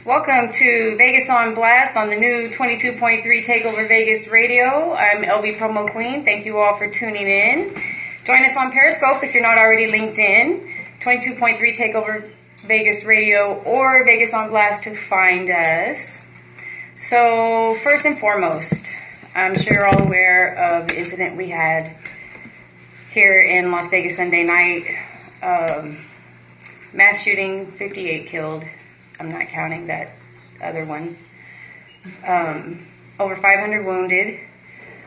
Welcome to Vegas on Blast on the new 22.3 Takeover Vegas Radio. I'm LB Promo Queen. Thank you all for tuning in. Join us on Periscope if you're not already linked in. 22.3 Takeover Vegas Radio or Vegas on Blast to find us. So first and foremost, I'm sure you're all aware of the incident we had here in Las Vegas Sunday night. Mass shooting, 58 killed. I'm not counting that other one. Over 500 wounded.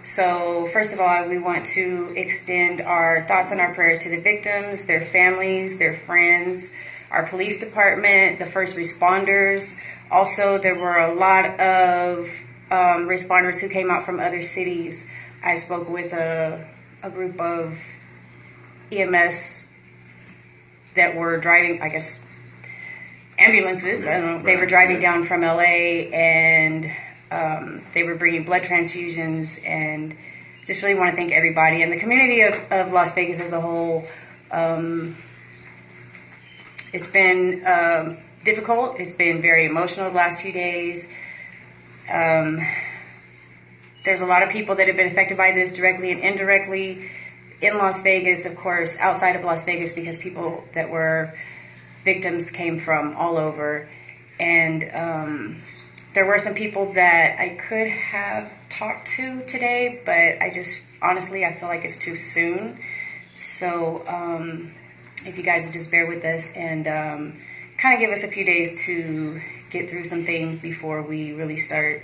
So first of all, we want to extend our thoughts and our prayers to the victims, their families, their friends, our police department, the first responders. Also, there were a lot of responders who came out from other cities. I spoke with a group of EMS that were driving, I guess, ambulances. I don't know. They were driving down from LA, and they were bringing blood transfusions, and just really want to thank everybody and the community of Las Vegas as a whole. It's been difficult. It's been very emotional the last few days. There's a lot of people that have been affected by this directly and indirectly in Las Vegas, of course, outside of Las Vegas, because people that were victims came from all over. And there were some people that I could have talked to today, but I just, honestly, I feel like it's too soon. So if you guys would just bear with us and kind of give us a few days to get through some things before we really start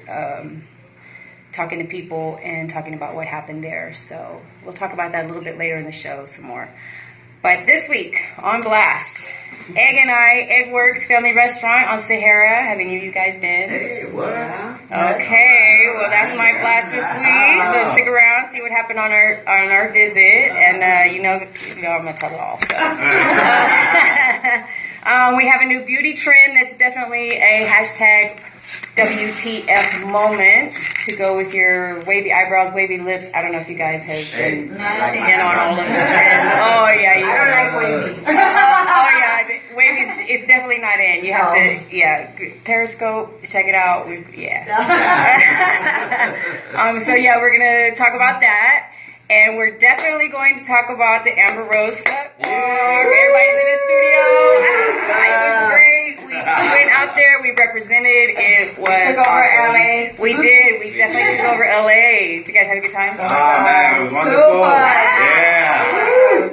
talking to people and talking about what happened there. So we'll talk about that a little bit later in the show some more. But this week on Blast, Egg and I, Egg Works Family Restaurant on Sahara. Have any of you guys been? Hey, what? Okay, well that's my blast this week. So stick around, see what happened on our visit, and you know I'm gonna tell it all. So we have a new beauty trend that's definitely a hashtag WTF moment to go with your wavy eyebrows, wavy lips. I don't know if you guys have been in on all of the trends. Oh yeah, I don't like wavy. Oh yeah, wavy's it's definitely not in. You have to Periscope, check it out. So yeah, we're gonna talk about that. And we're definitely going to talk about the Amber Rose SLUT. Everybody's in the studio. It was great. We went out there. We represented. It was took over awesome. LA. We did. We definitely took over LA. Did you guys have a good time? Oh, man, it was wonderful. Yeah.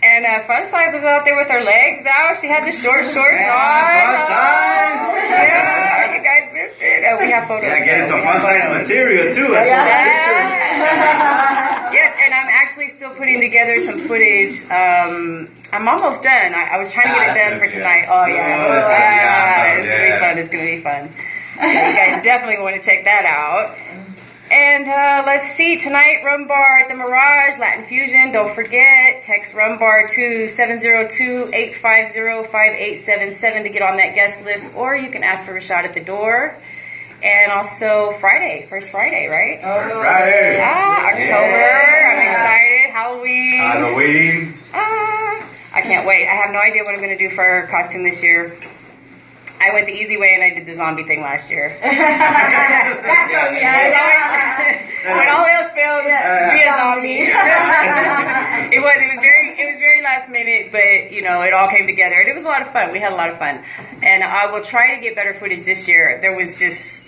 And Fun Size was out there with her legs out. She had the short shorts on. Fun Size. Yeah, you guys missed it. We have photos. Yeah, getting some Fun Size material, too. Yes, and I'm actually still putting together some footage. I'm almost done. I was trying to get it done for tonight. Oh, yeah. It's going to be fun. It's going to be fun. Yeah, you guys definitely want to check that out. And let's see, tonight, Rum Bar at the Mirage, Latin Fusion. Don't forget, text Rum Bar to 702-850-5877 to get on that guest list, or you can ask for Rashad at the door. And also Friday, first Friday, right? Friday. October. Yeah. I'm excited. Halloween. I can't wait. I have no idea what I'm going to do for costume this year. I went the easy way and I did the zombie thing last year. When all else fails, be a zombie. It was very last minute, but you know, it all came together and it was a lot of fun. We had a lot of fun. And I will try to get better footage this year. There was just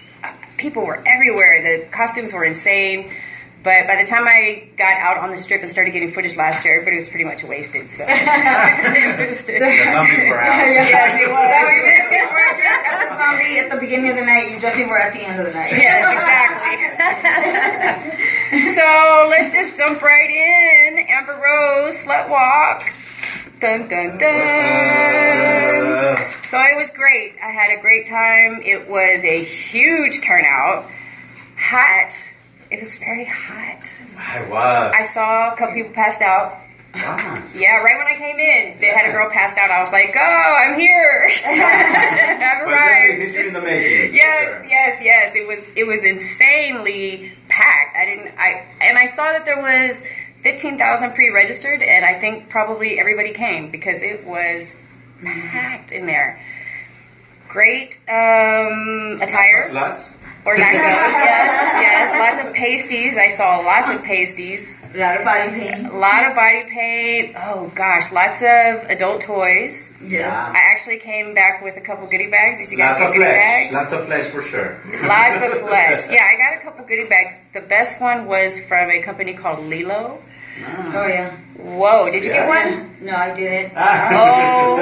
people were everywhere. The costumes were insane. But by the time I got out on the strip and started getting footage last year, everybody was pretty much wasted. So the zombies were out. Yes, it was. You were dressed as a zombie at the beginning of the night. You definitely were at the end of the night. Yes, exactly. So let's just jump right in. Amber Rose, Slut Walk. Dun, dun, dun. So it was great. I had a great time. It was a huge turnout. Hot. It was very hot. I was. I saw a couple people passed out. Wow. Yeah, right when I came in, they had a girl passed out. I was like, "Oh, I'm here! I've arrived." History in the making. Yes. It was insanely packed. I saw that there was 15,000 pre-registered, and I think probably everybody came because it was packed in there. great attire. Sluts. Or lack of, yes, lots of pasties. I saw lots of pasties. A lot of body paint. A lot of body paint. Oh gosh, lots of adult toys. Yeah. I actually came back with a couple goodie bags. Did you guys Lots get of goodie flesh. bags? Lots of flesh for sure. Lots of flesh. Yeah, I got a couple goodie bags. The best one was from a company called Lilo. Oh, yeah. Whoa, did you get one? No, I didn't. Oh,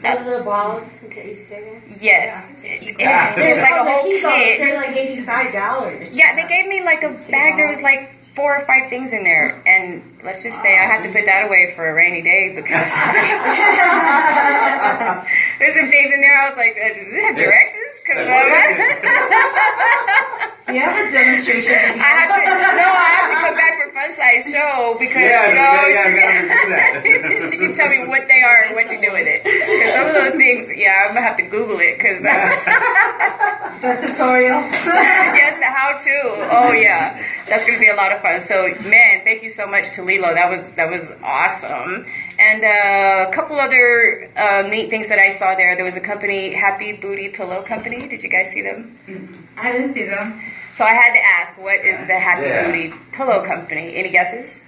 Those little balls that you stick in? yes. There's like a whole kit. They're like $85. Yeah, they gave me like a bag. There was like 4 or 5 things in there, and let's just say I have to put that away for a rainy day because there's some things in there. I was like, does it have directions? Because Do you have a demonstration? I have to come back for Fun Size Show because she can tell me what they are and what you do with it. Because some of those things, I'm gonna have to Google it because The tutorial. yes, the how-to. Oh yeah, that's gonna be a lot of fun. So man, thank you so much to Lilo. That was awesome. And a couple other neat things that I saw there. There was a company, Happy Booty Pillow Company. Did you guys see them? I didn't see them. So I had to ask, what is the Happy Booty Pillow Company? Any guesses?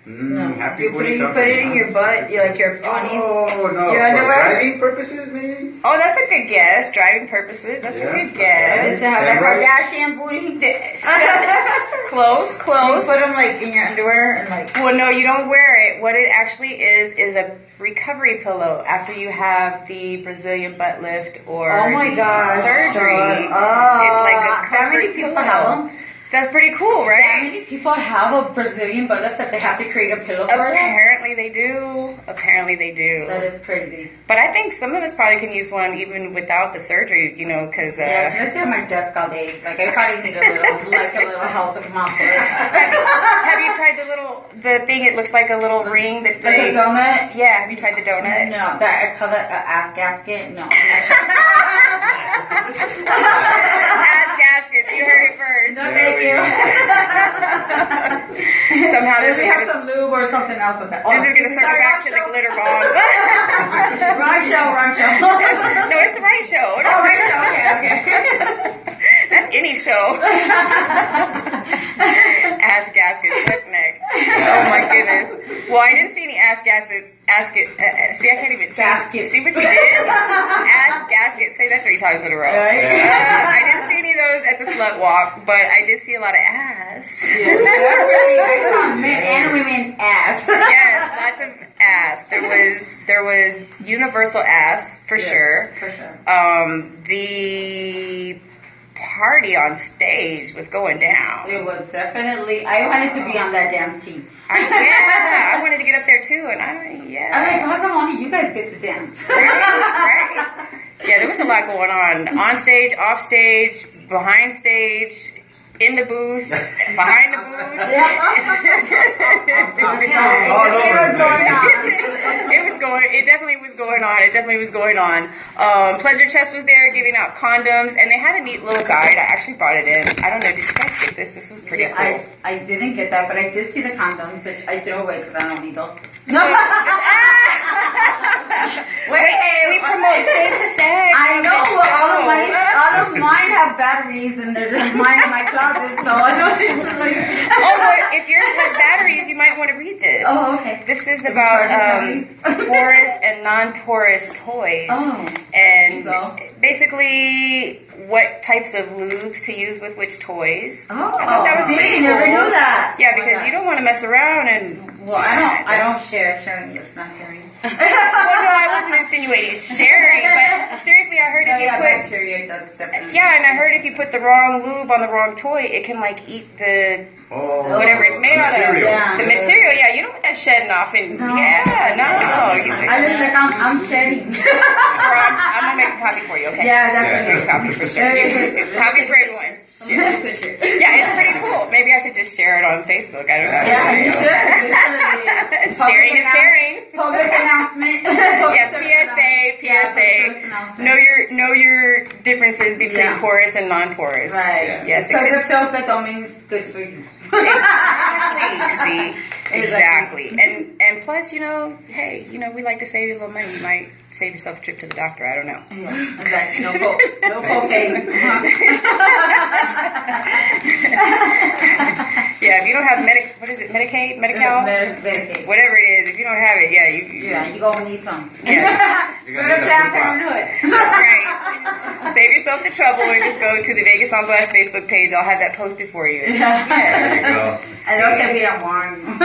No. Happy You Booty put it in your butt, your panties. Oh, no. Your For underwear? driving purposes, maybe? Oh, that's a good guess. Driving purposes. That's a good guess. Just to have that Kardashian booty. Close. You put them like in your underwear and like. Well, no, you don't wear it. What it actually is a recovery pillow after you have the Brazilian butt lift or Oh my gosh. surgery. Oh, It's like a that many comfort people pillow. have them. That's pretty cool, That right? many people have a Brazilian butt lift that they have to create a pillow for it. Apparently they do. That is crazy. But I think some of us probably can use one even without the surgery, because... Yeah, because I sit at my desk all day. Like, I probably need a little help with my foot. Have you tried the thing, it looks like a little ring that Like they... a donut? Yeah, have you tried the donut? No, that I call it an ass gasket. No. Ass gaskets, you heard it first. No, thank you. Somehow this Usually is have gonna, some lube or something else with that. this is gonna circle back to the glitter bomb. Wrong show. No, it's the right show. Oh, right show. Okay. That's any show. Ass gaskets. What's next? Oh my goodness. Well, I didn't see any ass gaskets. See, I can't even see. Gaskets. See what you did? Ass gaskets. Say that 3 times in a row. Right? I didn't see any of those at the slut walk, but I did see a lot of ass. Yeah, definitely. I saw men and women ass. Yes, lots of ass. There was universal ass for sure. For sure. The party on stage was going down. It was definitely. I wanted to be on that dance team. I wanted to get up there too, and I'm like, how come only you guys get to dance? right. Yeah, there was a lot going on stage, off stage, behind stage. In the booth, behind the booth. It definitely was going on. It definitely was going on. Pleasure Chest was there giving out condoms, and they had a neat little guide. I actually brought it in. I don't know, did you guys get this? This was pretty cool. I didn't get that, but I did see the condoms, which I threw away because I don't need those. We promote safe sex. I know all of mine have batteries, and they're just mine in my closet, so I don't need to like. Well, if yours have batteries, you might want to read this. Oh, okay. This is about porous and non-porous toys. Oh, and there you go. Basically what types of lubes to use with which toys. Oh, I thought that was pretty cool. never knew that. Yeah, because you don't want to mess around and. Well, I don't share. Sharing is not sharing. Well, no, I wasn't insinuating sharing, but seriously, I heard if you put bacteria does definitely. Yeah, and I heard if you put the wrong lube on the wrong toy, it can like eat the whatever it's made out of. Yeah. The material, yeah, you don't want that shedding off and No. I look like I'm shedding. I'm gonna make a copy for you, okay? Yeah, Make a definitely. copy for sure. Copies for everyone. Yeah, picture. Yeah, it's pretty cool. Maybe I should just share it on Facebook. I don't know. Yeah, you should. Sharing is caring. Public announcement. Yes, PSA. Know your differences between porous and non-porous. Right. Yes, Because it's so good, that means good for you. Exactly. See, exactly. And plus, hey, we like to save you a little money. You might save yourself a trip to the doctor. I don't know. Yeah, exactly. No co-pays. Yeah, if you don't have Medicaid, Medi-Cal? Medicaid. Whatever it is, if you don't have it, you gonna need some. Yeah. Go to Planned Parenthood. That's right. Save yourself the trouble and just go to the Vegas on Blast Facebook page. I'll have that posted for you. Yeah. There you go. And those can be that warm.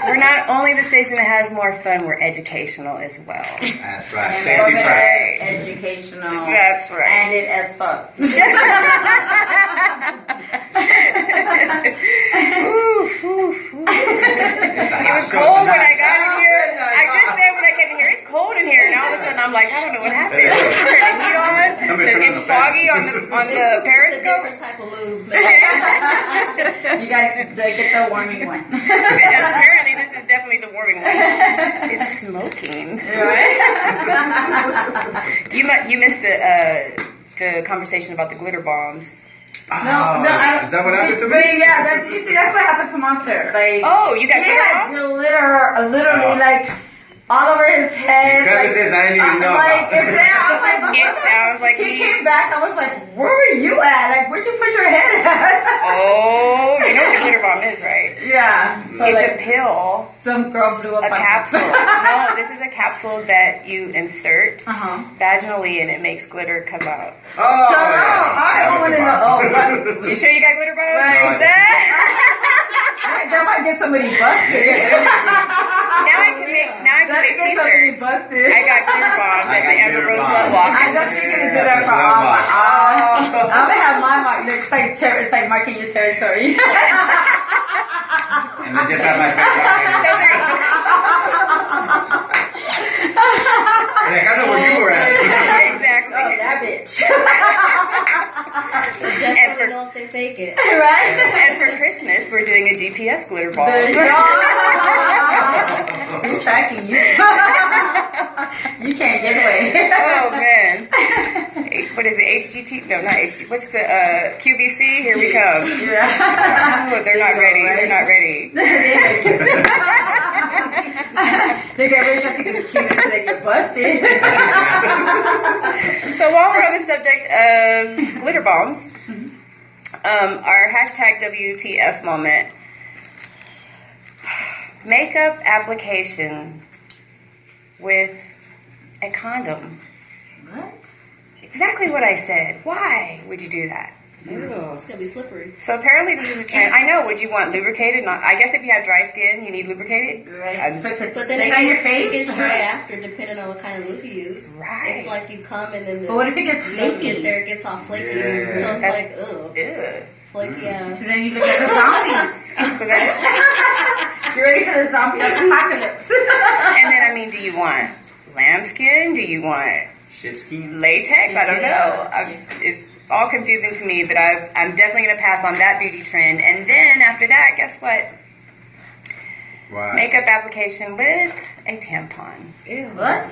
We're not only the station that has more fun, we're educational as well. That's right. And Safety that's first. educational. That's right. And it as fuck. It was cold when I got in here. I just said when I got in here, it's cold in here. And all of a sudden I'm like, I don't know what happened. Turn the heat on. It's foggy on the It's a periscope. different type of lube. You gotta get the warming one. Apparently this is definitely the warming one. It's smoking. Right? You missed the conversation about the glitter bombs. No, I, is that what happened to me? But yeah, did you see? That's what happened to Monster. Like, Oh, you got he glitter had bombs? glitter, literally like all over his head. Crevices I didn't even know like, about. I was like, It sounds like he came back. I was like, where were you at? Like, where'd you put your head at? Oh, you know what the glitter bomb is, right? Yeah. So It's like, a pill. some girl blew up A my capsule. No, this is a capsule that you insert vaginally and it makes glitter come out. Oh, So, yeah. I want to know. Oh, what? You sure you got glitter bombs? Right. That might get somebody busted. Now I can make t-shirts. Busted. I got glitter bombs at the Amber Rose Slut Walk. I'm definitely gonna do that for all my. I'm gonna have my mark. It's like marking your territory. And then just have my face on Like, I know where you were at. Exactly. Oh, that bitch. Definitely know if they fake it. Right? And for Christmas, we're doing a GPS glitter ball. There you go. I'm tracking you. You can't get away. Oh man. What is it? HGT? No, not HG. What's the QVC? Here we come. Yeah. Oh, they're not ready. They're not ready. They get ready to think it's cute until they get busted. So while we're on the subject of glitter bombs, our hashtag WTF moment. Makeup application with a condom. What? Exactly what I said. Why would you do that? Ooh, it's gonna be slippery. So apparently this is a trend. I know. Would you want lubricated? Not. I guess if you have dry skin, you need lubricated. Right. But then Stick on your face. it gets dry after, depending on what kind of lube you use. Right. If like you come and then But what if it gets lube flaky? gets there, it gets all flaky. Yeah. So it's That's- like, ugh, Ew. flaky ass. So then you look like a zombie. So that's, You're ready for the zombie apocalypse. and then do you want lambskin? Do you want Shipskin? latex? I don't know. Yeah. It's all confusing to me, but I'm definitely going to pass on that beauty trend. And then after that, guess what? Why? Makeup application with a tampon. What?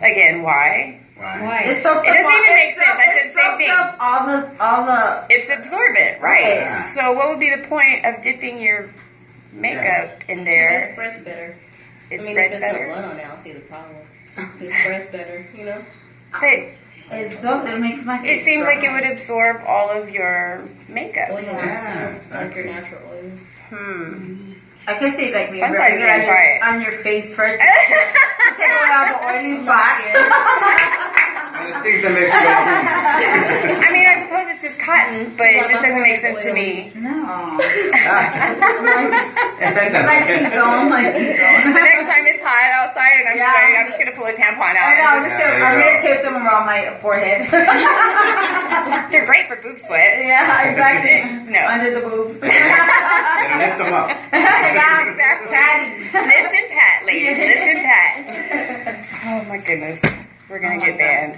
Again, why? Why? It soaks It up doesn't all- even make sense. I said it the same soaks thing. up all the. It's absorbent, right? Yeah. So what would be the point of dipping your makeup in It there? spreads better. It if spreads there's no better. blood on it, I don't see the problem. It spreads better, you know? But It makes my. it seems like it would absorb all of your makeup. Oils Yeah, too, like your natural oils. I could say like maybe Fun size, you gotta try it. on your face first. To take away all the oily spots. And the things that make you go, I suppose it's just cotton, but it just doesn't make sense to me. No. That's My T-zone, my T-zone. The next time it's hot outside and I'm Yeah. sweating, I'm just gonna pull a tampon I know, out. I'm gonna tape them around my forehead. They're great for boob sweat. Yeah, exactly. No. Under the boobs. It'll lift them up. Yeah, Exactly. Patty. Lift and pat, ladies. Lift and pat. Oh my goodness. We're gonna get banned.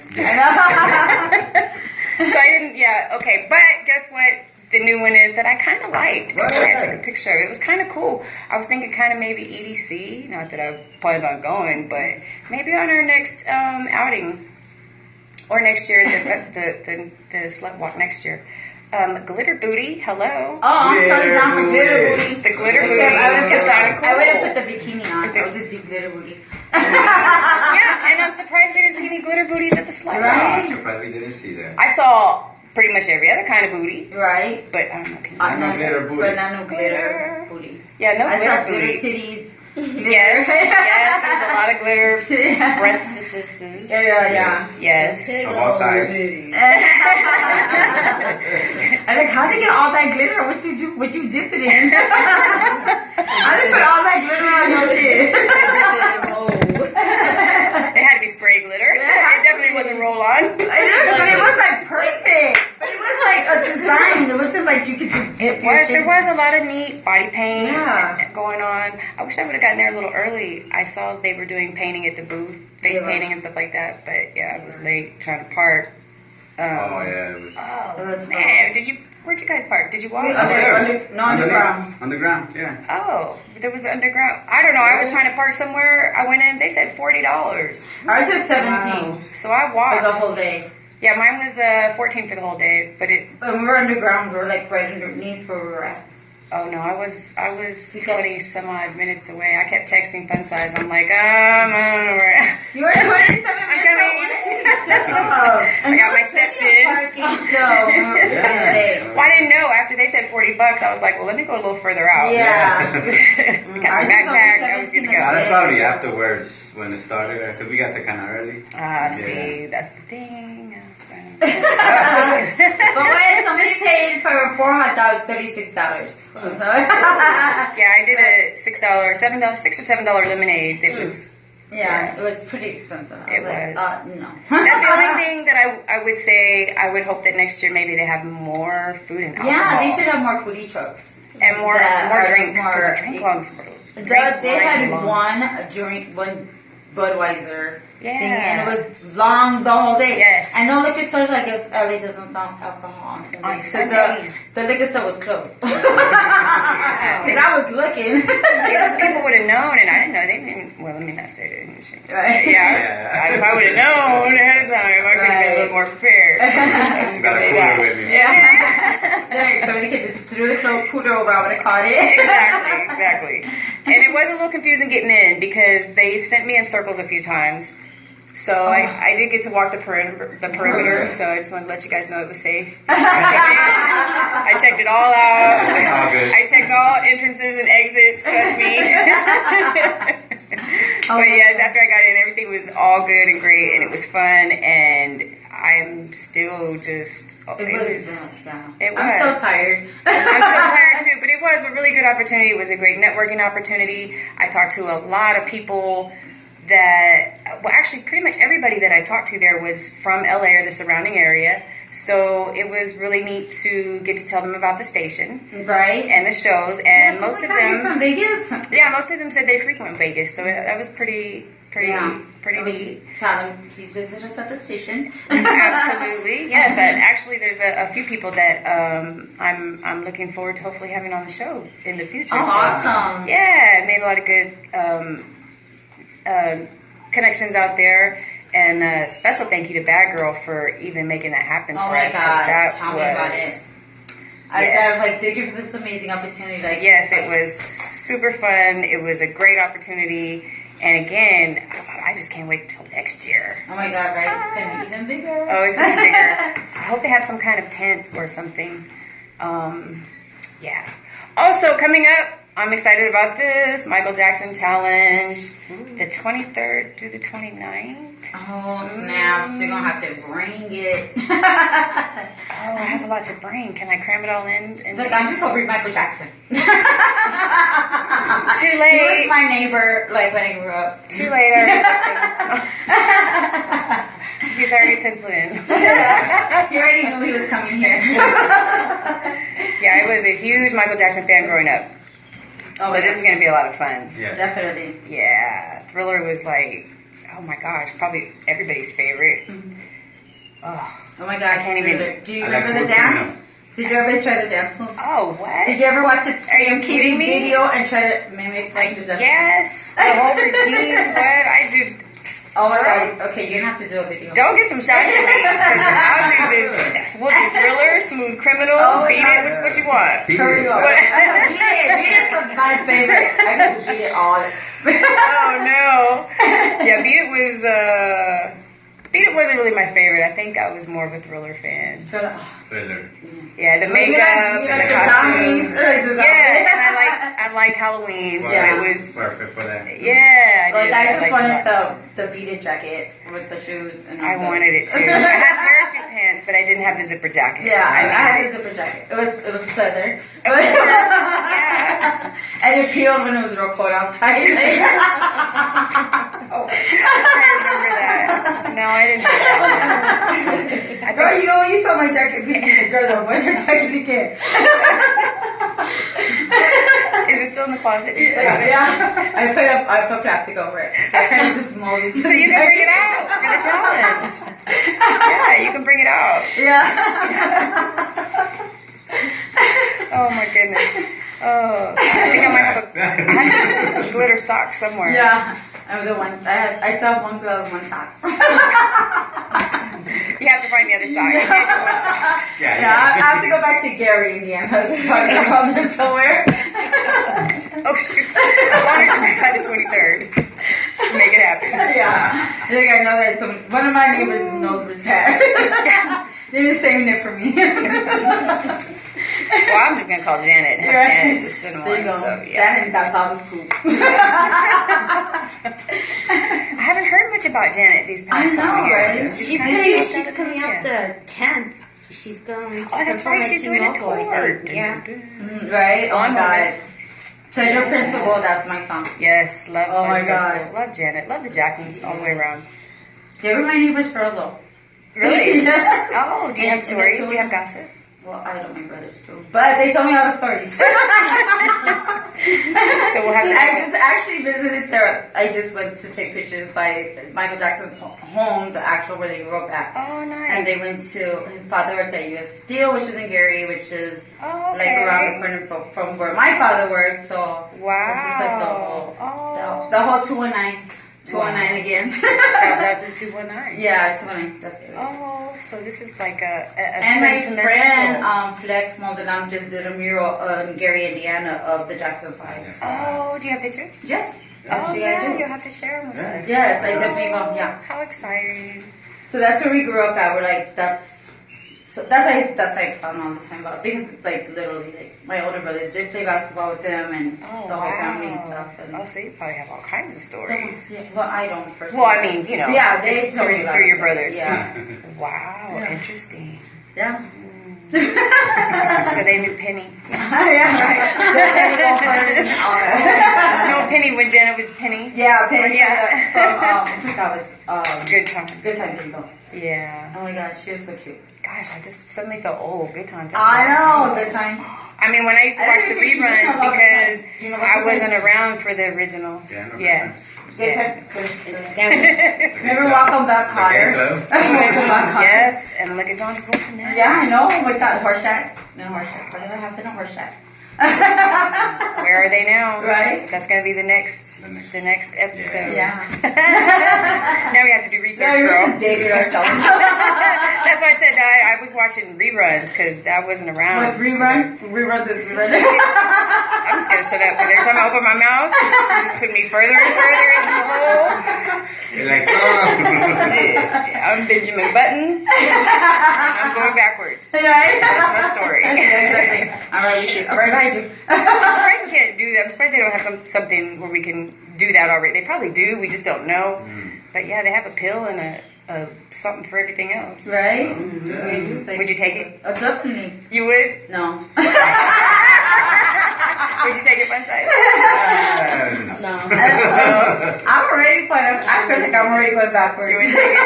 So I didn't, okay. But guess what? The new one is that I kind of liked. Actually, I took a picture of it. It was kind of cool. I was thinking kind of maybe EDC. Not that I planned on going, but maybe on our next outing. Or next year, the slut walk next year. Glitter booty. Hello. Oh, I'm totally down for glitter booty. The glitter booty Except is kind of cool. I wouldn't put the bikini on. I would just be glitter booty. Yeah, and I'm surprised we didn't see any glitter booties at the SLUT. Right. I'm surprised we didn't see that. I saw pretty much every other kind of booty, Right. but I don't know. Can you I know glitter booty. But not no glitter booty. Yeah, no I glitter saw glitter booty. titties. Yes, yes, there's a lot of glitter Yeah. breasts. Yeah. Yes. Of all sizes. I'm like, how'd they get all that glitter? What you do? What you dip it in? How'd they put all that glitter on your shit? It had to be spray glitter. Yeah. It definitely wasn't roll on. But it was like perfect. But it was like a design. It wasn't like you could just dip your shit. There was a lot of neat body paint Yeah. going on. I wish I would have gotten there a little early. I saw they were doing painting at the booth, face painting and stuff like that. But yeah, I was late trying to park. Oh yeah, it was. It was Man, where'd you guys park? Did you walk? Underground. Underground, yeah. Oh, there was underground. I don't know. I was trying to park somewhere. I went in. They said $40. Ours is 17 So I for walked. the whole day. Yeah, mine was 14 for the whole day. But But we were underground. We were like right underneath where we were at. oh no, I was 20 some odd minutes away. I kept texting Fun Size. I'm like, I don't know where. You were 27 minutes I'm coming. away. Shut up. I got my steps in. Parking still in the day. Well, I didn't know. After they said $40, I was like, well, let me go a little further out. Yeah. Got my Ours is backpack. only I was good to 17 go. That's probably afterwards when it started, because we got there kind of early. See, that's the thing. But wait, somebody paid for 4 hot dogs $36. Yeah, I did a $6, $6 or $7 lemonade. It was. Yeah, it was pretty expensive. It was. was. No. That's the only thing that I would say. I would hope that next year maybe they have more food and alcohol. Yeah, they should have more foodie trucks. And more drinks. More, Because the drink longs. they had one Budweiser Yeah. thing, and it was long the whole day. Yes. And no liquor stores, I guess LA doesn't sell alcohol On so Sundays. the liquor store was closed. Because I was looking. People would have known, and I didn't know. They didn't. Well, let me not say that. Right. Yeah. If I would have known ahead of time, I could have been a little more fair. I'm just Got gonna a say cooler that. with me. Yeah, somebody could just threw the cooler over, I would have caught it. Exactly. And it was a little confusing getting in because they sent me in circles a few times. So I did get to walk the perimeter, so I just wanted to let you guys know it was safe. I checked it all out. It's all good. I checked all entrances and exits, trust me. But yes, after I got in, everything was all good and great, and it was fun, and I'm still just... It was. It was. I'm so tired. I'm still tired too, but it was a really good opportunity. It was a great networking opportunity. I talked to a lot of people actually pretty much everybody that I talked to there was from LA or the surrounding area. So it was really neat to get to tell them about the station. Right. And the shows. And most of You're them... from Vegas? Yeah, most of them said they frequent Vegas. So that was pretty neat. Tell them, please visit us at the station. Absolutely, yes. And actually, there's a few people that I'm looking forward to hopefully having on the show in the future. Oh, So, awesome. yeah, made a lot of good connections out there. And a special thank you to Bad Girl for even making that happen for us. Oh my God, That tell me about it. Yes. I was like, thank you for this amazing opportunity. Like, Yes, it was super fun. It was a great opportunity. And again, I just can't wait till next year. Oh my God, right? It's going to be even bigger. Oh, it's going to be bigger. I hope they have some kind of tent or something. Yeah. Also, coming up, I'm excited about this. Michael Jackson Challenge. The 23rd through the 29th. Oh, snaps. You're going to have to bring it. Oh, I have a lot to bring. Can I cram it all in? Look, I'm just going to bring Michael Jackson. Too He late. was my neighbor, like, when I grew up. Too late. He's already penciled in. He already knew he was coming here. Yeah, I was a huge Michael Jackson fan growing up. Oh, So this is going to be a lot of fun. Yeah. Definitely. Yeah. Thriller was like, oh my gosh, probably everybody's favorite. Oh, Oh my God. I can't even- Do you I like remember the Smooth dance? Criminal. Did you ever try the dance moves? oh what? Did you ever watch the Are you TV kidding me? video and try to mimic like the Japanese? Yes. The whole routine. What? I do. Oh my god. Okay, you're gonna have to do a video. Don't get some shots at me. We'll do Thriller, Smooth Criminal, Beat It. What you want? Hurry up. Beat It is my favorite. I can beat it all. Oh no. Yeah, Beat It wasn't really my favorite. I think I was more of a Thriller fan. Thriller. Yeah, the makeup and the costumes. Yeah, and I like Halloween, so it was perfect for that. Yeah, I just wanted the Beat It jacket with the shoes. And I wanted it too. I had parachute pants, but I didn't have the zipper jacket. Yeah, I had the zipper jacket. It was pleather. Yeah. And it peeled when it was real cold outside. I remember that. No, I didn't have that. Girl, you saw my jacket peeling. Girl, what's your jacket again? Is it still in the closet? You still have it? Yeah. I put plastic over it. So I kind of just molded it. So you can bring it out for the challenge. Yeah, you can bring it out. Yeah. Oh my goodness. Oh, I think I might have some glitter socks somewhere. Yeah. I'm the one. I still have one glove and one sock. You have to find the other sock. You can't do one sock. Yeah, I have to go back to Gary, Indiana. Find there somewhere. Oh shoot! As long as you're back by the 23rd, make it happen. Yeah. I think I know that one of my neighbors knows where it's at. They've been saving it for me. Well, I'm just gonna call Janet and have Janet just send one. There you go. So, yeah. Janet got all the scoop. I haven't heard much about Janet these past couple years. Right? She's coming out the 10th. She's going. Oh, that's right. She's doing a tour. Yeah. Right? Oh my god. Pleasure Principal, that's my song. Yes, love. Oh my god. Principal. Love Janet. Love the Jacksons all the way around. They were my neighbors for a little. Really? Yes. Oh, do you have stories? Do you have gossip? Well, I don't my brothers too. But they told me all the stories. So we'll have to. I just actually visited there. I just went to take pictures by Michael Jackson's home, the actual where they grew up at. Oh, nice. And they went to, his father worked at U.S. Steel, which is in Gary, which is like around the corner from where my father worked. So wow. This is like the whole 219. 219 again. Shouts out to 219. Yeah, 219. That's it. Oh, so this is like a and my sentimental. friend Flex Maldonado just did a mural in Gary, Indiana of the Jackson 5. Oh, do you have pictures? Yes. Oh, Actually, yeah, I do. you'll have to share them with us. Yes, I definitely will. Yeah. How exciting. So that's where we grew up at. We're like, that's like fun all the time about, because like literally like my older brothers did play basketball with them and the whole family and stuff. And so you probably have all kinds of stories. Yeah, well, I don't personally. Well, I mean, you know, yeah, just through your brothers. Yeah. Wow, Yeah. Interesting. Yeah. So they knew Penny. Yeah, right. No, Penny when Janet was Penny. Yeah, Penny. Yeah. From I think that was Good Times. Good Times. There you go. Yeah. Oh my gosh, she was so cute. Gosh, I just suddenly felt old. Good Times. I know, Good Times. I mean, when I used to watch the reruns because I wasn't around for the original. Yeah. Good Times. Remember Welcome Back, Cotter? Welcome Back, Cotter. Yes, and look at John Travolta now. Yeah, I know. With that horse shack. No horse shack. Whatever happened to horse shack? Where are they now? Right. That's gonna be the next episode. Yeah. Now we have to do research, No, we girl. just dated ourselves. That's why I said I was watching reruns because I wasn't around. With reruns with reruns. I'm just gonna shut up because every time I open my mouth, she's just putting me further and further into the hole. You're like, oh. I'm Benjamin Button. And I'm going backwards. Right? That's my story. Exactly. I'm right with you. I'm right behind you. I'm surprised we can't do that. I'm surprised they don't have something where we can do that already. They probably do. We just don't know. But yeah, they have a pill and a something for everything else. Right? Yeah. We just, like, Would you take it? Definitely. You would? No. Would you take it one side? No. I'm already playing. I feel like I'm already going backwards. You wouldn't take it?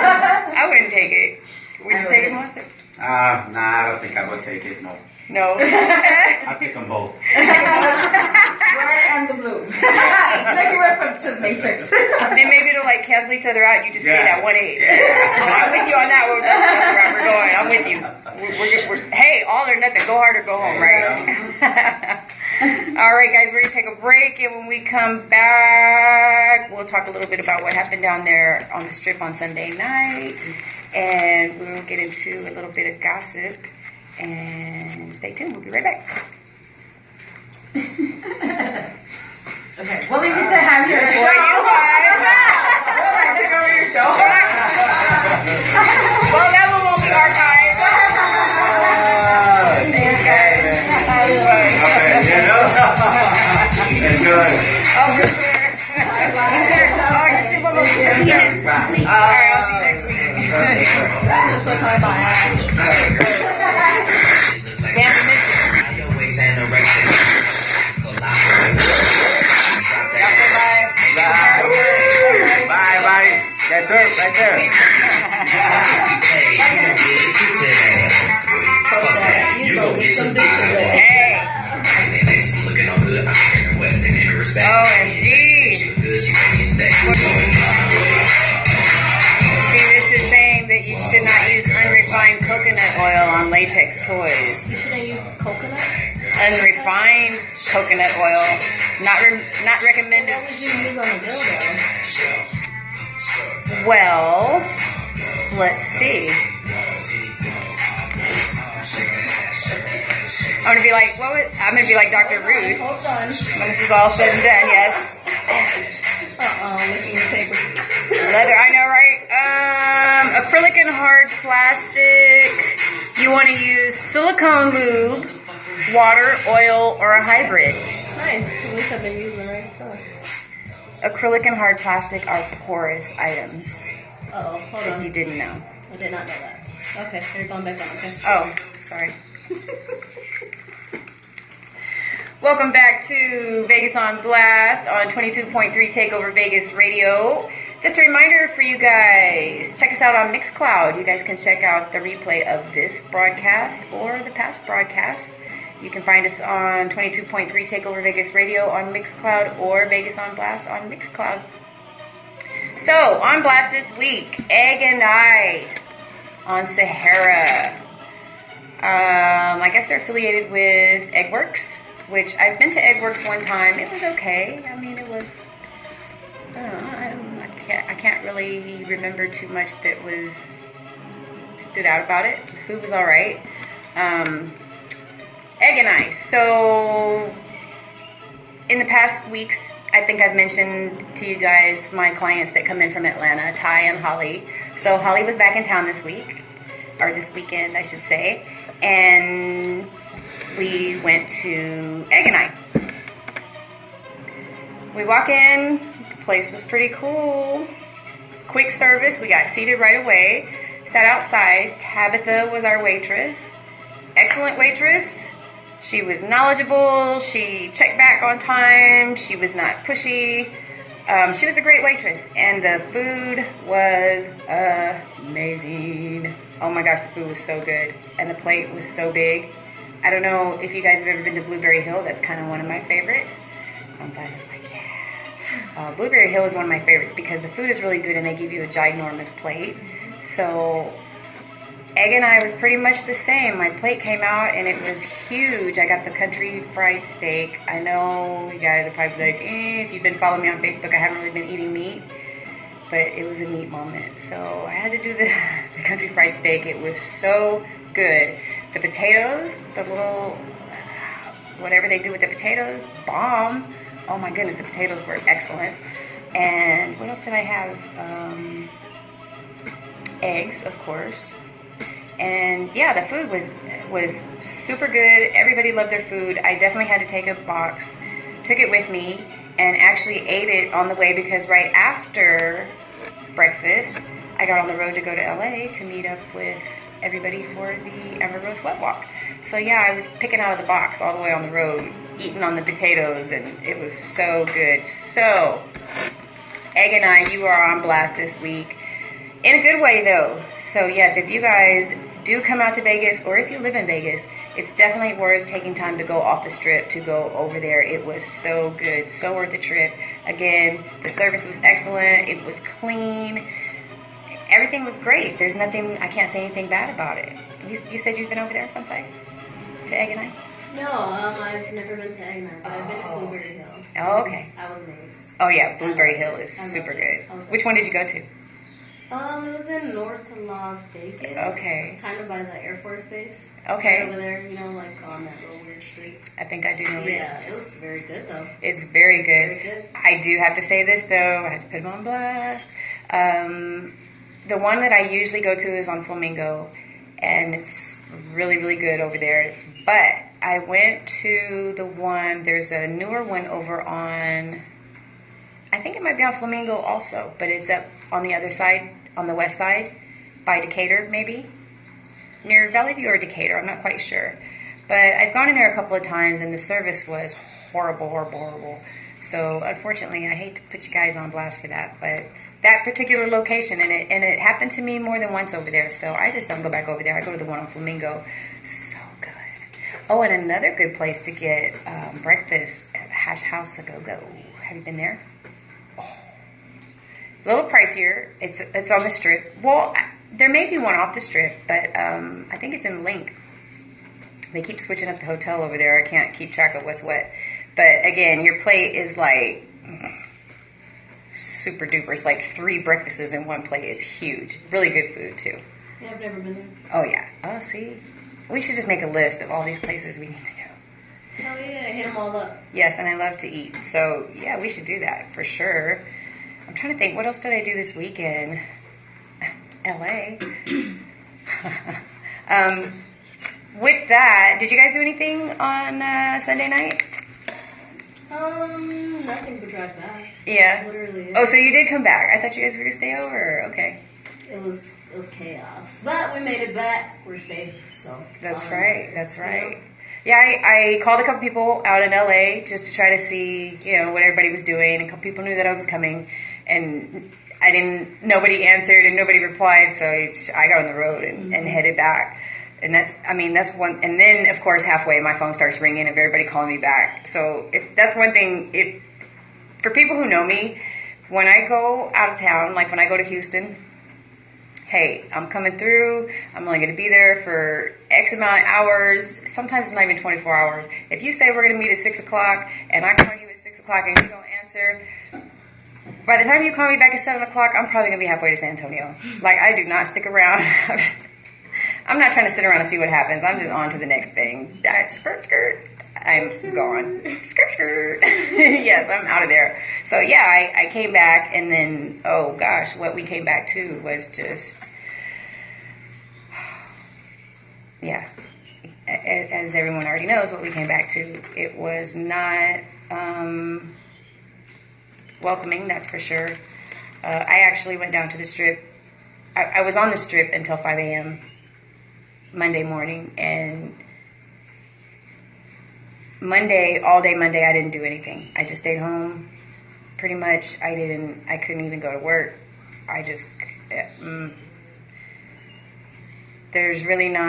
I wouldn't take it. Would you take it, Monster? Nah, I don't think I would take it. No. No. I'll take them both. Red and the blue. Like you went from to the Matrix. Then maybe it'll like cancel each other out. You just stay at one age. Yeah. I'm with you on that one. That's the route we're going. I'm with you. We're, hey, all or nothing. Go hard or go home, right? All right, guys, we're going to take a break, and when we come back, we'll talk a little bit about what happened down there on the strip on Sunday night, and we'll get into a little bit of gossip, and stay tuned. We'll be right back. Okay, we'll leave you to have your show. Well, you guys. I took over your show. Well, that one won't be archived. Thanks, guys. Okay, you know? Enjoy. Oh, for sure. Oh, you too, Bubba. Yes. All right, I'll see you next week. That's what's on my ass. Damn, we missed it. Y'all say bye. Bye, bye. That's her, right there. You go get some dick today. Hey. OMG. See, this is saying that you should not use unrefined coconut oil on latex toys. You shouldn't use coconut? Unrefined coconut oil, not recommended. What would you use on a dildo? Well, let's see. I'm gonna be like, I'm gonna be like Dr. Rude Hold on. when this is all said and done. Yes. Licking the paper. Leather, I know, right? Acrylic and hard plastic. You want to use silicone lube, water, oil, or a hybrid. Nice. At least I've been using the right stuff. Acrylic and hard plastic are porous items, Uh-oh. Hold if on. you didn't know. I did not know that. Okay, you're going back on. Okay. Oh, sorry. Welcome back to Vegas on Blast on 22.3 Takeover Vegas Radio. Just a reminder for you guys, check us out on Mixcloud. You guys can check out the replay of this broadcast or the past broadcast. You can find us on 22.3 Takeover Vegas Radio on Mixcloud or Vegas on Blast on Mixcloud. So, on Blast this week, Egg and I on Sahara. I guess they're affiliated with Eggworks, which I've been to Eggworks one time. It was okay. I mean, it was, I don't know, I can't really remember too much that stood out about it. The food was all right. Egg and I. So, in the past weeks, I think I've mentioned to you guys my clients that come in from Atlanta, Ty and Holly. So Holly was back in town this week, or this weekend, I should say, and we went to Egg and I. We walk in, the place was pretty cool. Quick service, we got seated right away, sat outside. Tabitha was our waitress. Excellent waitress. She was knowledgeable. She checked back on time. She was not pushy. She was a great waitress. And the food was amazing. Oh my gosh, the food was so good. And the plate was so big. I don't know if you guys have ever been to Blueberry Hill. That's kind of one of my favorites. Sometimes it's like, yeah. Blueberry Hill is one of my favorites because the food is really good and they give you a ginormous plate. So Egg and I was pretty much the same. My plate came out and it was huge. I got the country fried steak. I know you guys are probably like, if you've been following me on Facebook, I haven't really been eating meat. But it was a meat moment. So I had to do the country fried steak. It was so good. The potatoes, the little, whatever they do with the potatoes, bomb. Oh my goodness, the potatoes were excellent. And what else did I have? Eggs, of course. And yeah, the food was super good. Everybody loved their food. I definitely had to take a box, took it with me, and actually ate it on the way because right after breakfast, I got on the road to go to LA to meet up with everybody for the Amarillo Slut Walk. So yeah, I was picking out of the box all the way on the road, eating on the potatoes, and it was so good. So, Egg and I, you are on blast this week. In a good way, though. So, yes, if you guys do come out to Vegas, or if you live in Vegas, it's definitely worth taking time to go off the strip, to go over there. It was so good, so worth the trip. Again, the service was excellent. It was clean. Everything was great. There's nothing, I can't say anything bad about it. You said you've been over there, Fun Size? To Egg and I? No, I've never been to Eggman, but I've been to Blueberry Hill. Oh, okay. I was amazed. Oh yeah, Blueberry Hill is super good. Which one did you go to? It was in North Las Vegas. Okay. Kind of by the Air Force Base. Okay. Right over there, you know, like on that little weird street. I think I do know. Yeah, it was very good though. It's very good. Very good. I do have to say this though. I have to put him on blast. The one that I usually go to is on Flamingo, and it's really, really good over there. But I went to the one. There's a newer one over on. I think it might be on Flamingo also, but it's up on the other side, on the west side, by Decatur maybe, near Valley View or Decatur. I'm not quite sure. But I've gone in there a couple of times, and the service was horrible. So unfortunately, I hate to put you guys on blast for that, but that particular location, and it happened to me more than once over there. So I just don't go back over there. I go to the one on Flamingo. So good. Oh, and another good place to get breakfast at Hash House A Go Go. Have you been there? Oh, a little pricier. It's on the Strip. Well, there may be one off the Strip, but I think it's in Link. They keep switching up the hotel over there. I can't keep track of what's what. But again, your plate is like super duper. It's like 3 breakfasts in one plate. It's huge. Really good food too. Yeah, I've never been there. Oh yeah. Oh, see, we should just make a list of all these places we need to go. Oh yeah, hit them all up. Yes, and I love to eat. So yeah, we should do that for sure. I'm trying to think. What else did I do this weekend? LA. With that, did you guys do anything on Sunday night? Nothing but drive back. Yeah. Literally. Oh, so you did come back. I thought you guys were going to stay over. Okay. It was chaos. But we made it back. We're safe, so. That's right. That's right. Yeah, I called a couple people out in LA just to try to see, what everybody was doing. A couple people knew that I was coming, and nobody answered and nobody replied, so I got on the road and headed back. And that's one. And then, of course, halfway, my phone starts ringing of everybody calling me back. So that's one thing. For people who know me, when I go out of town, like when I go to Houston, hey, I'm coming through. I'm only going to be there for X amount of hours. Sometimes it's not even 24 hours. If you say we're going to meet at 6 o'clock and I call you at 6 o'clock and you don't answer, by the time you call me back at 7 o'clock, I'm probably going to be halfway to San Antonio. Like, I do not stick around. I'm not trying to sit around and see what happens. I'm just on to the next thing. Skirt. I'm gone. Skirt. Yes, I'm out of there. So, yeah, I came back, and then, oh, gosh, what we came back to was just, yeah, as everyone already knows, what we came back to, it was not welcoming, that's for sure. I actually went down to the Strip. I was on the Strip until 5 a.m. Monday morning, and all day Monday, I didn't do anything. I just stayed home. Pretty much, I couldn't even go to work. There's really not,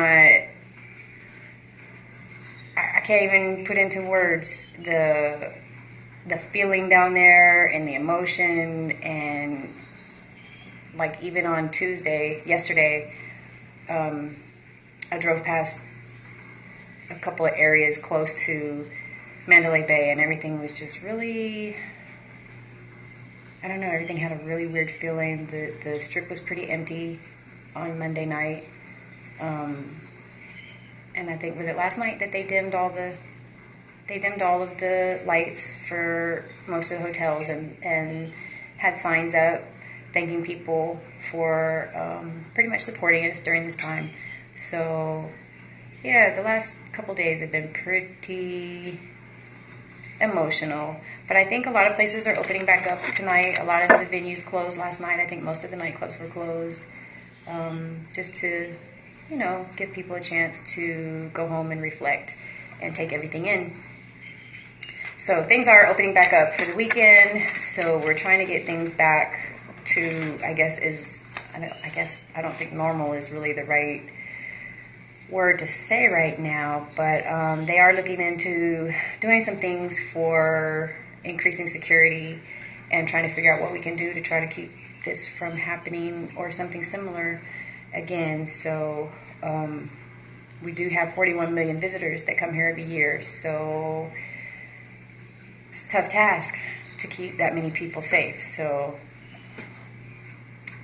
I can't even put into words the feeling down there and the emotion, and like even on yesterday, I drove past a couple of areas close to Mandalay Bay, and everything was just really, I don't know, everything had a really weird feeling. The Strip was pretty empty on Monday night. And I think, was it last night that they dimmed all of the lights for most of the hotels and had signs up thanking people for pretty much supporting us during this time. So, yeah, the last couple days have been pretty emotional. But I think a lot of places are opening back up tonight. A lot of the venues closed last night. I think most of the nightclubs were closed. Just to, give people a chance to go home and reflect and take everything in. So things are opening back up for the weekend. So we're trying to get things back to, I don't think normal is really the right word to say right now, but they are looking into doing some things for increasing security and trying to figure out what we can do to try to keep this from happening or something similar again. So we do have 41 million visitors that come here every year, so it's a tough task to keep that many people safe. So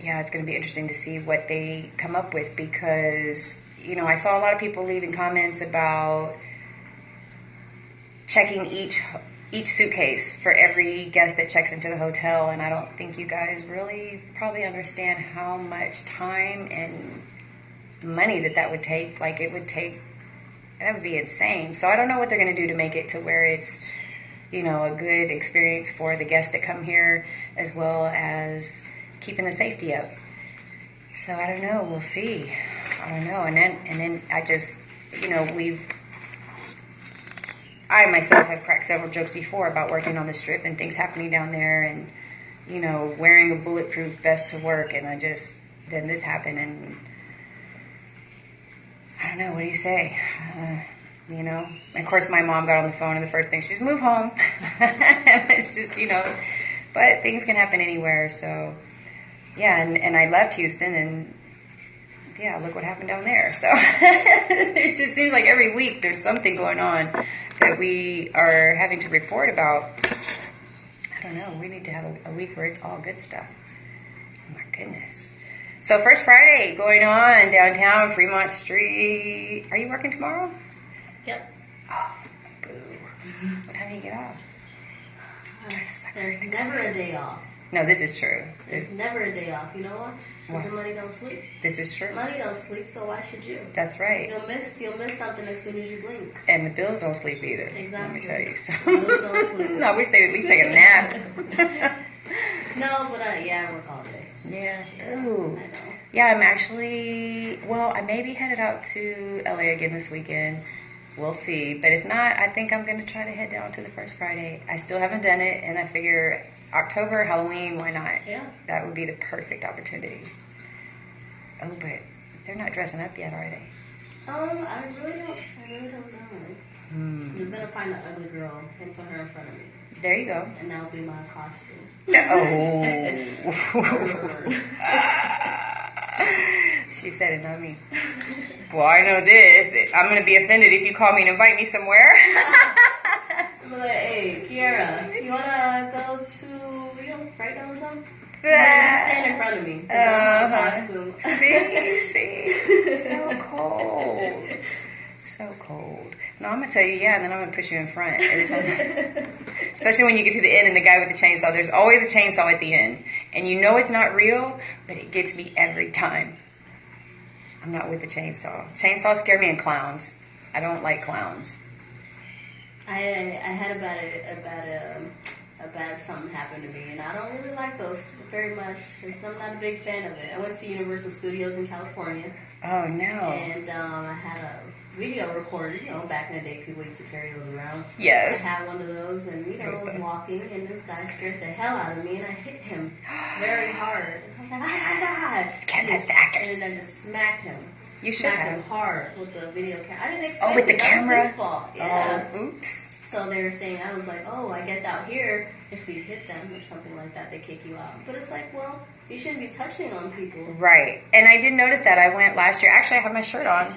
yeah, it's going to be interesting to see what they come up with, because, you know, I saw a lot of people leaving comments about checking each suitcase for every guest that checks into the hotel, and I don't think you guys really probably understand how much time and money that would take. Like, that would be insane. So I don't know what they're going to do to make it to where it's, you know, a good experience for the guests that come here, as well as keeping the safety up. So I don't know. We'll see. I don't know. And then I just, you know, I myself have cracked several jokes before about working on the Strip and things happening down there, and, you know, wearing a bulletproof vest to work, and then this happened, and I don't know, what do you say? You know, and of course my mom got on the phone, and the first thing, she's move home. And it's just, you know, but things can happen anywhere. So yeah, and I left Houston, and yeah, look what happened down there. So it just seems like every week there's something going on that we are having to report about. I don't know. We need to have a week where it's all good stuff. Oh my goodness. So First Friday going on downtown Fremont Street. Are you working tomorrow? Yep. Oh, boo. What time do you get off? There's never a day off. No, this is true. There's never a day off. You know what? Because the money don't sleep. This is true. Money don't sleep, so why should you? That's right. You'll miss something as soon as you blink. And the bills don't sleep either. Exactly. Let me tell you. So. Bills don't sleep. No, I wish they'd at least take a nap. No, but I work all day. Yeah. Ooh. I know. Yeah, I'm actually, I may be headed out to LA again this weekend. We'll see. But if not, I think I'm going to try to head down to the First Friday. I still haven't done it, and I figure October, Halloween, why not? Yeah. That would be the perfect opportunity. Oh, but they're not dressing up yet, are they? I really don't know. I'm just going to find an ugly girl and put her in front of me. There you go. And that'll be my costume. She said it, not me. Well, I know this. I'm going to be offended if you call me and invite me somewhere. I'm like, hey, Kiara, you want to go to, Fright Dome or something? Just stand in front of me. See? So cold. So cold. No, I'm going to tell you, and then I'm going to push you in front every time. Especially when you get to the end and the guy with the chainsaw. There's always a chainsaw at the end. And you know it's not real, but it gets me every time. I'm not with the chainsaw. Chainsaws scare me, and clowns. I don't like clowns. I had a bad something happen to me, and I don't really like those very much, because I'm not a big fan of it. I went to Universal Studios in California. Oh, no. And I had a video recorder, back in the day, people used to carry those around. Yes. I had one of those, and, I was walking, and this guy scared the hell out of me, and I hit him very hard. And I was like, You can't touch the actors. And then I just smacked him. You should Smacked have. him hard with the video camera. I didn't expect with the it. camera? That was his fault. Yeah. Oh, oops. So they were saying, I was like, I guess out here, if we hit them or something like that, they kick you out. But it's like, well, you shouldn't be touching on people. Right. And I did notice that. I went last year. Actually, I have my shirt on.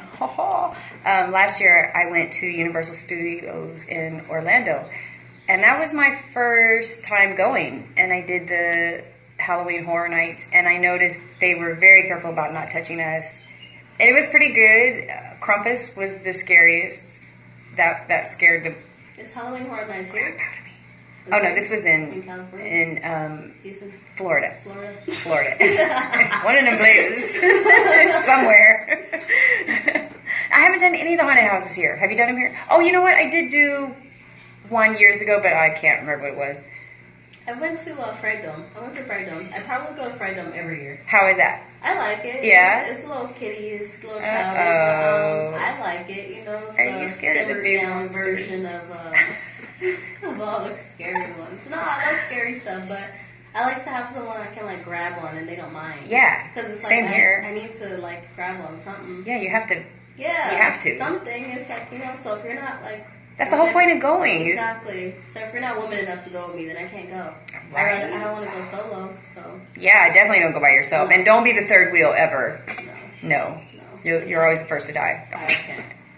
Last year, I went to Universal Studios in Orlando. And that was my first time going. And I did the Halloween Horror Nights. And I noticed they were very careful about not touching us. And it was pretty good. Krampus was the scariest. That scared the... Is Halloween Horror Nights here? crap out of me. Oh, no, this was in California? In Houston? Florida. Florida. One of them places. Somewhere. I haven't done any of the haunted houses here. Have you done them here? Oh, you know what? I did do one years ago, but I can't remember what it was. I went to Fright Dome. I probably go to Fright Dome every year. How is that? I like it. Yeah? It's a little kiddie. It's a little childish. But, I like it. It's Are you scared of the big down monsters? version of all the scary ones. No, I love scary stuff, but I like to have someone I can grab on and they don't mind. Yeah. Because it's Same here. I need to grab on something. Yeah, you have to. Yeah. You have to. Something. It's so if you're not that's the whole point of going. Exactly. So if you're not woman enough to go with me, then I can't go. Right. I don't want to go solo. So. Yeah, definitely don't go by yourself, and don't be the third wheel ever. No. You're always the first to die.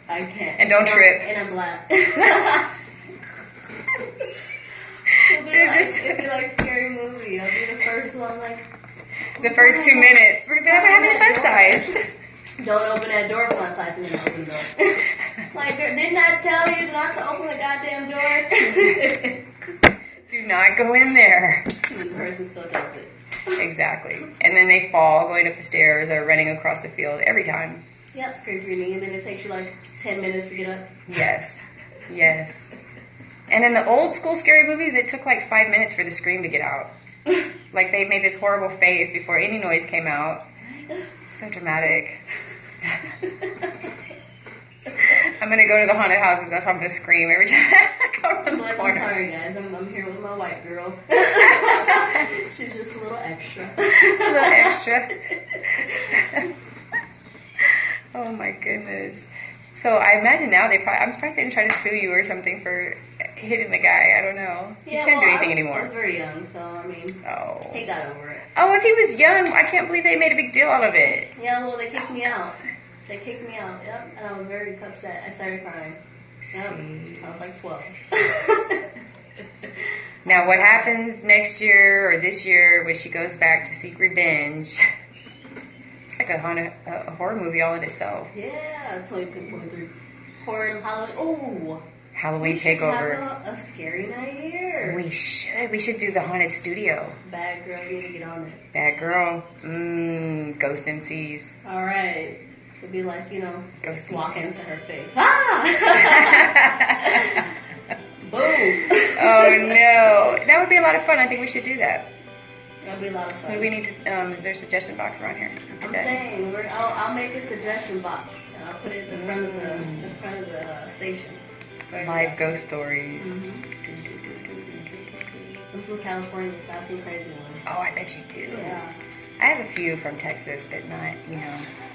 I can't. And don't trip. And I'm black. It'd be like scary movie. I'll be the first one, like the first 2 minutes. We're having fun size. Don't open that door, fun size, and then open the door. Like, didn't I tell you not to open the goddamn door? Do not go in there. And the person still does it. Exactly. And then they fall going up the stairs or running across the field every time. Yep, scrape your knee, and then it takes you like 10 minutes to get up. Yes. Yes. And in the old school scary movies, it took like 5 minutes for the scream to get out. Like they made this horrible face before any noise came out. So dramatic. I'm going to go to the haunted houses. That's how I'm going to scream every time I go around the corner. I'm sorry, guys. I'm here with my white girl. She's just a little extra. A little extra. Oh, my goodness. So I imagine now I'm surprised they didn't try to sue you or something for hitting the guy. I don't know. Yeah, you can't do anything anymore. I was very young, so I mean, he got over it. Oh, if he was young, I can't believe they made a big deal out of it. Yeah, well, they kicked me out. Yep, and I was very upset. I started crying. Yep, I was like 12. Now, what happens next year or this year when she goes back to seek revenge? It's like a horror movie all in itself. Yeah, 22.3. Horror and Halloween. Oh, Halloween takeover. Have a scary night here. We should do the haunted studio. Bad girl, you need to get on it. Bad girl. Ghost MCs. All right. It'd be like, Ghost walk DJs. into her face. Ah! Boom. Oh no, that would be a lot of fun. I think we should do that. That'd be a lot of fun. What do we need to? Is there a suggestion box around here? I'm saying I'll make a suggestion box and I'll put it in the front of the station. Live ghost stories. Mm-hmm. I'm from California, so I have some crazy ones. Oh, I bet you do. Yeah. I have a few from Texas, but not, I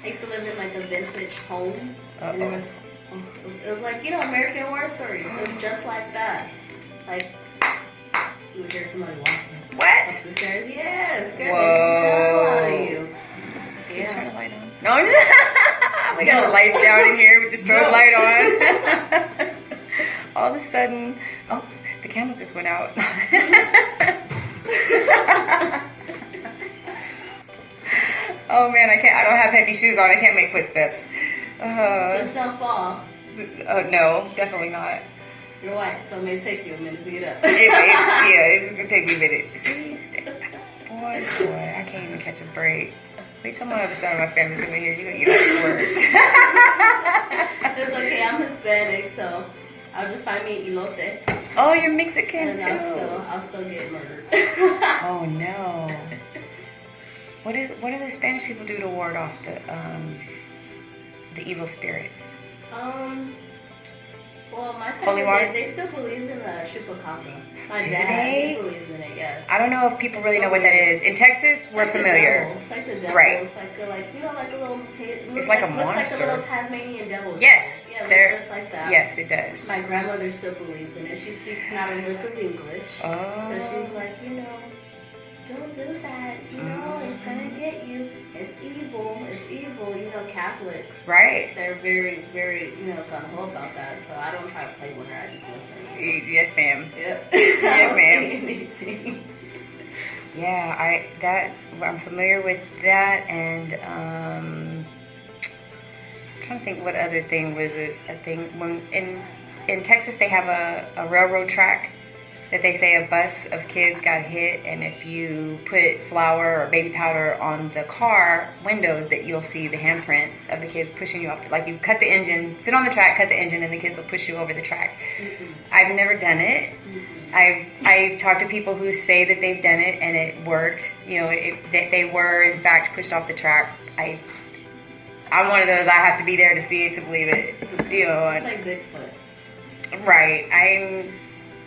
used to live in like a vintage home. And Uh-oh. it was like, American Horror Stories. It was just like that. Like, you would hear somebody walking up What? the stairs. Yeah, it scared Whoa. the hell out of you. Can you turn Yeah. the light on? No, I'm just we got the lights down in here with the strobe light on. All of a sudden, the candle just went out. Oh man, I don't have heavy shoes on. I can't make footsteps. Just don't fall. Oh no, definitely not. You're white, so it may take you a minute to get up. It's gonna take me a minute. See, boy, I can't even catch a break. Wait till my other side of my family come in here. You know it's worse. It's okay. I'm Hispanic, so I'll just find me an elote. Oh, you're Mexican And too. I'll still get murdered. Oh no. What do the Spanish people do to ward off the evil spirits? Well, my Holy water? family, they still believed in the chupacabra. My Do dad, they? he believes in it, yes. I don't know if people really It's know so what that weird. is. In Texas, we're It's like familiar. It's like the devil. Right. It's like a little. It's like a Looks like monster. a little Tasmanian devil. Yes, Yeah, it they're- looks just like that. Yes, it does. My grandmother still believes in it. She speaks not a lick of English. Oh. So she's like, don't do that. It's gonna get you. It's evil. It's evil. Catholics. Right. They're very, very, gung-ho about that. So I don't try to play with her. I just listen. Yes, ma'am. Yep. Yes, I don't ma'am. say anything. Yeah, I'm familiar with that, and I'm trying to think what other thing was this. I think when in Texas they have a railroad track that they say a bus of kids got hit, and if you put flour or baby powder on the car windows, that you'll see the handprints of the kids pushing you off. Like you cut the engine, sit on the track, cut the engine, and the kids will push you over the track. Mm-mm. I've never done it. Mm-mm. I've talked to people who say that they've done it and it worked. That they were in fact pushed off the track. I'm one of those. I have to be there to see it to believe it. It's like Bigfoot. Right.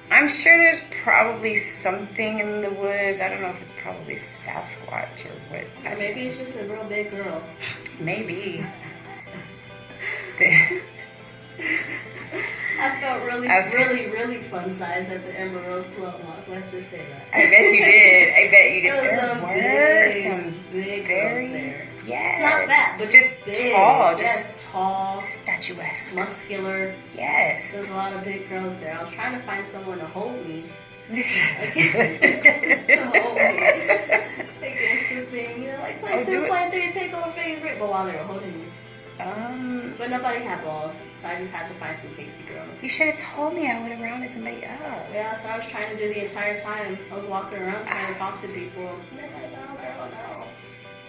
I'm sure there's probably something in the woods. I don't know if it's probably Sasquatch or what. Or maybe it's just a real big girl. Maybe. I felt really, I was- really, really fun size at the Emerald Slut Walk. Let's just say that. I bet you did. I bet you did. There was There some were big, some big very girls there. Yes. Not fat, but just big. tall. Yes, Just tall. statuesque. Muscular. Yes. There's a lot of big girls there. I was trying to find someone to hold me. To hold me. Against the thing. You know, like 22.3 take over phase rate. But while they were holding me. But nobody had balls. So I just had to find some pasty girls. You should have told me. I would have rounded somebody up. Yeah, so I was trying to do the entire time. I was walking around trying to talk to people. And they're like, oh, girl, no.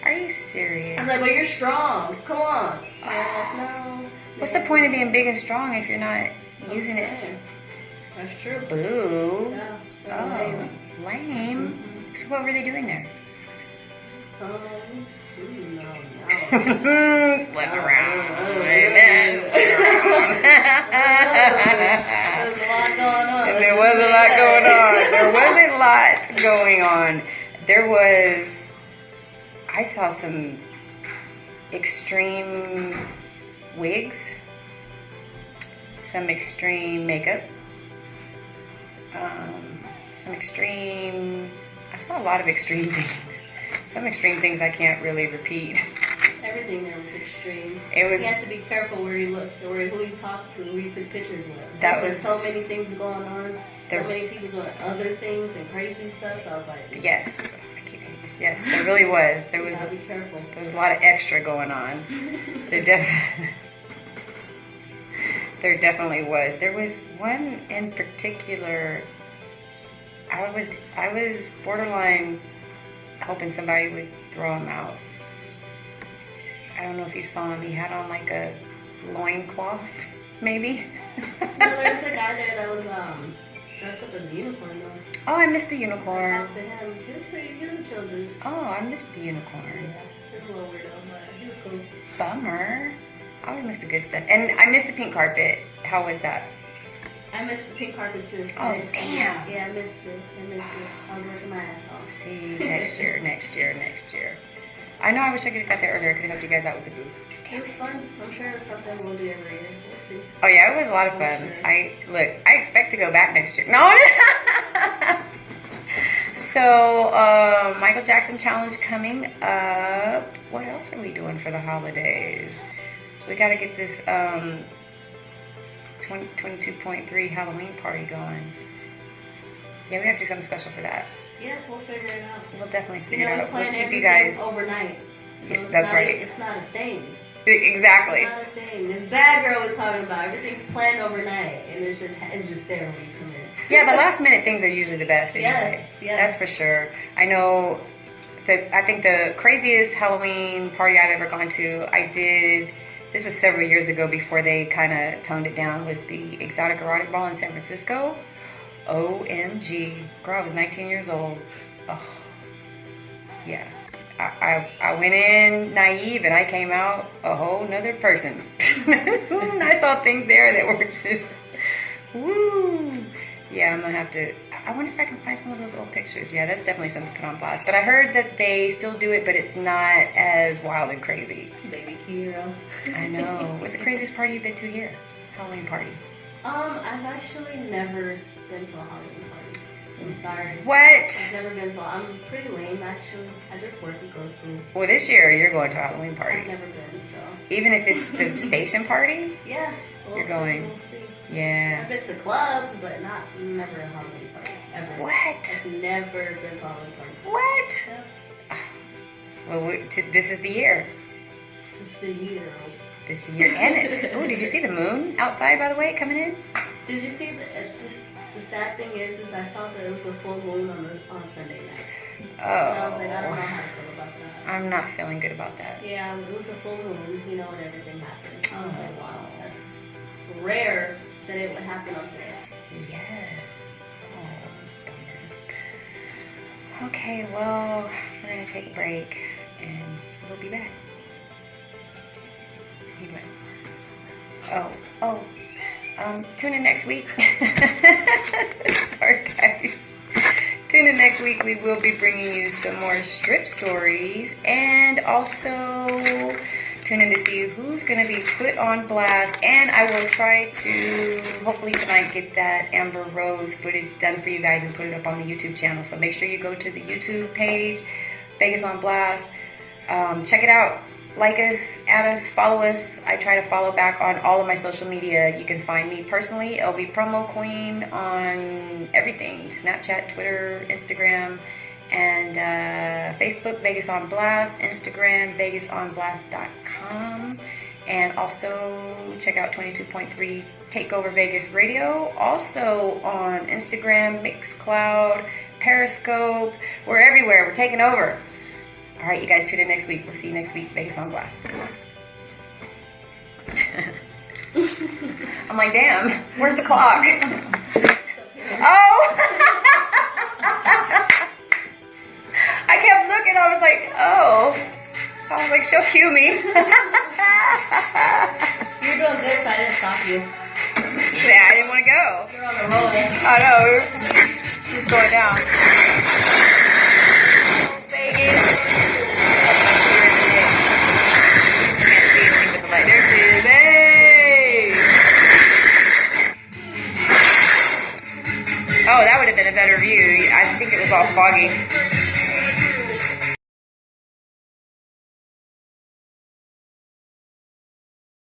Are you serious? I was like, but you're strong. Come on. And they're like, no. What's the point of being big and strong if you're not using it? That's true. Boo. Yeah. Lame. Mm-hmm. So what were they doing there? No. Slutting around. There's a lot going on. There was a lot going on. There was a lot going on. There was... I saw some extreme wigs, some extreme makeup, some extreme... I saw a lot of extreme things. Some extreme things I can't really repeat. Everything there was extreme. It was. You had to be careful where you looked, or who you talked to, who you took pictures with. That There's was so many things going on. So many people doing other things and crazy stuff. So I was like, yes, I keep hitting this. Yes, there really was. There was. Be careful. There was a lot of extra going on. There definitely was. There was one in particular. I was borderline hoping somebody would throw him out. I don't know if you saw him. He had on like a loincloth, maybe. No, there's a guy there that was dressed up as a unicorn though. Oh, I missed the I unicorn. talked to him. He was pretty good with children. Oh, I missed the unicorn. Yeah, he was a little weirdo, but he was cool. Bummer. I would miss the good stuff. And I missed the pink carpet. How was that? I missed the pink carpet too. Oh, damn. Yeah, I missed it. I was working my ass off. See, next year. I know, I wish I could have got there earlier. I could have helped you guys out with the booth. It was fun. I'm sure it's something we'll do every year. We'll see. Oh yeah, it was a lot of fun. Sure. I expect to go back next year. No. So, Michael Jackson challenge coming up. What else are we doing for the holidays? We got to get this 22.3 Halloween party going. Yeah, we have to do something special for that. Yeah, we'll figure it out. We'll definitely figure it out. We'll We'll keep keep you guys overnight. So Yeah, that's right. It's not a thing. Exactly. It's not a thing. This bad girl was talking about everything's planned overnight, and it's just there when you come in. Yeah, the last minute things are usually the best. Anyway. Yes. That's for sure. I know that I think the craziest Halloween party I've ever gone to, this was several years ago before they kind of toned it down, was the Exotic Erotic Ball in San Francisco. OMG. Girl, I was 19 years old. Oh. Yeah. I went in naive and I came out a whole nother person. I saw things there that were just, woo. Yeah, I'm going to have to, I wonder if I can find some of those old pictures. Yeah, that's definitely something to put on blast. But I heard that they still do it, but it's not as wild and crazy. Baby Kiro. I know. What's the craziest party you've been to here? Halloween party. I've actually never been to a Halloween party. I'm sorry. What? I've never been to I'm pretty lame, actually. I just work and go through. Well, this year you're going to a Halloween party. I've never been, so. Even if it's the station party? Yeah. You're going. We'll see. Yeah. I've been to clubs, but never a Halloween party. Ever. What? I've never been to a Halloween party. What? Yeah. Well, this is the year. It's the year. This is the year. And, did you see the moon outside, by the way, coming in? Did you see the sad thing is I saw that it was a full moon on Sunday night. Oh. And I was like, I don't know how to feel about that. I'm not feeling good about that. Yeah, it was a full moon, and everything happened. I was like, wow, that's rare that it would happen on today. Yes. Oh, bummer. Okay, well, we're going to take a break, and we'll be back. Tune in next week. Sorry, guys. Tune in next week. We will be bringing you some more strip stories, and also tune in to see who's going to be put on blast. And I will try to, hopefully tonight, get that Amber Rose footage done for you guys and put it up on the YouTube channel. So make sure you go to the YouTube page, Vegas on Blast. Check it out. Like us, add us, follow us. I try to follow back on all of my social media. You can find me personally, LB Promo Queen, on everything. Snapchat, Twitter, Instagram, and Facebook, Vegas on Blast. Instagram, vegasonblast.com. And also check out 22.3 Takeover Vegas Radio. Also on Instagram, Mixcloud, Periscope. We're everywhere. We're taking over. All right, you guys tune in next week. We'll see you next week. Vegas on Blast. I'm like, damn, where's the clock? Oh! I kept looking. I was like, oh. I was like, she'll cue me. You're doing good, so I didn't stop you. Yeah, I didn't want to go. You're on the roll. I know. She's going down. Vegas. Can't see anything with the light. There she is. Hey! Oh, that would have been a better view. I think it was all foggy.